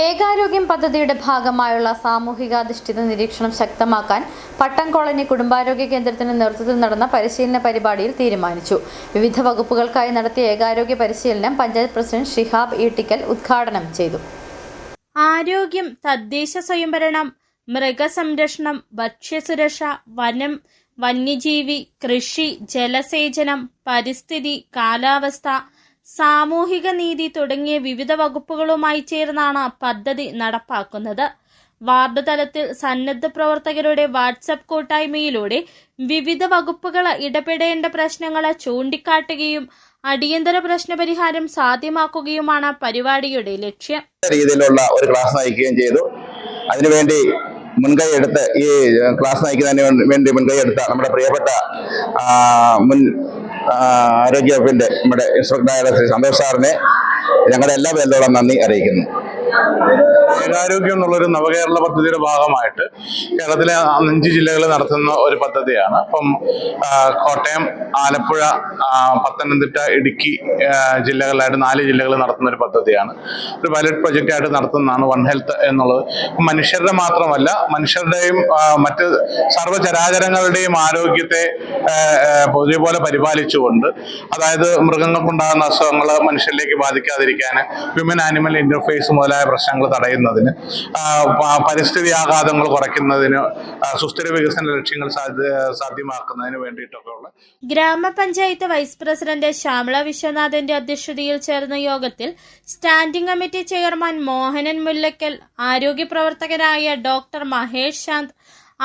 ഏകാരോഗ്യം പദ്ധതിയുടെ ഭാഗമായുള്ള സാമൂഹികാധിഷ്ഠിത നിരീക്ഷണം ശക്തമാക്കാൻ പട്ടം കോളനി കുടുംബാരോഗ്യ കേന്ദ്രത്തിന്റെ നേതൃത്വത്തിൽ നടന്ന പരിശീലന പരിപാടിയിൽ തീരുമാനിച്ചു. വിവിധ വകുപ്പുകൾക്കായി നടത്തിയ ഏകാരോഗ്യ പരിശീലനം പഞ്ചായത്ത് പ്രസിഡന്റ് ഷിഹാബ് ഈട്ടിക്കൽ ഉദ്ഘാടനം ചെയ്തു. ആരോഗ്യം, തദ്ദേശ സ്വയംഭരണം, മൃഗസംരക്ഷണം, ഭക്ഷ്യസുരക്ഷ, വനം, വന്യജീവി, കൃഷി, ജലസേചനം, പരിസ്ഥിതി, കാലാവസ്ഥ, സാമൂഹിക നീതി തുടങ്ങിയ വിവിധ വകുപ്പുകളുമായി ചേർന്നാണ് പദ്ധതി നടപ്പാക്കുന്നത്. വാർഡ് തലത്തിൽ സന്നദ്ധ പ്രവർത്തകരുടെ വാട്സ്ആപ്പ് കൂട്ടായ്മയിലൂടെ വിവിധ വകുപ്പുകൾ ഇടപെടേണ്ട പ്രശ്നങ്ങൾ ചൂണ്ടിക്കാട്ടുകയും അടിയന്തര പ്രശ്നപരിഹാരം സാധ്യമാക്കുകയുമാണ് പരിപാടിയുടെ ലക്ഷ്യം. രീതിയിലുള്ള ഒരു ക്ലാസ് നയിക്കുകയും ചെയ്തു. അതിനുവേണ്ടി മുൻകൈയെടുത്ത് ഈ ക്ലാസ് നയിക്കുന്നതിന് വേണ്ടി മുൻകൈയെടുത്ത നമ്മുടെ പ്രിയപ്പെട്ട മുൻ ആരോഗ്യ വകുപ്പിന്റെ നമ്മുടെ ഇൻസ്പെക്ടറായ ശ്രീ സന്തോഷ് സാറിനെ ഞങ്ങളുടെ എല്ലാ പേരോടും നന്ദി അറിയിക്കുന്നു. ഏകാരോഗ്യം എന്നുള്ളൊരു നവകേരള പദ്ധതിയുടെ ഭാഗമായിട്ട് കേരളത്തിലെ 5 ജില്ലകളിൽ നടത്തുന്ന ഒരു പദ്ധതിയാണ്. അപ്പം കോട്ടയം, ആലപ്പുഴ, പത്തനംതിട്ട, ഇടുക്കി ജില്ലകളിലായിട്ട് 4 ജില്ലകളിൽ നടത്തുന്ന ഒരു പദ്ധതിയാണ്. ഒരു പൈലറ്റ് പ്രൊജക്റ്റായിട്ട് നടത്തുന്നതാണ് വൺ ഹെൽത്ത് എന്നുള്ളത്. മനുഷ്യരുടെ മാത്രമല്ല, മനുഷ്യരുടെയും മറ്റ് സർവ്വചരാചരങ്ങളുടെയും ആരോഗ്യത്തെ പൊതുപോലെ പരിപാലിച്ചുകൊണ്ട്, അതായത് മൃഗങ്ങൾക്കുണ്ടാകുന്ന അസുഖങ്ങൾ മനുഷ്യരിലേക്ക് ബാധിക്കാതിരിക്കാൻ, ഹ്യൂമൻ ആനിമൽ ഇന്റർഫേസ് മുതലായ പ്രശ്നങ്ങൾ തടയുന്നതിന്, പരിസ്ഥിതി ആഘാതങ്ങൾ കുറയ്ക്കുന്നതിന്, സുസ്ഥിര വികസന ലക്ഷ്യങ്ങൾ സാധ്യമാക്കുന്നതിന് വേണ്ടിയിട്ടൊക്കെയുള്ള ഗ്രാമപഞ്ചായത്ത് വൈസ് പ്രസിഡന്റ് ശ്യാമള വിശ്വനാഥന്റെ അധ്യക്ഷതയിൽ ചേർന്ന യോഗത്തിൽ standing committee chairman Mohanan Mullakkal, ആരോഗ്യ പ്രവർത്തകരായ doctor Mahesh Shanth,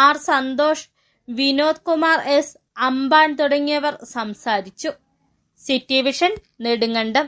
R Santhosh, Vinod Kumar S, Amban തുടങ്ങിയവർ സംസാരിച്ചു. City Vision, Nedumkandam.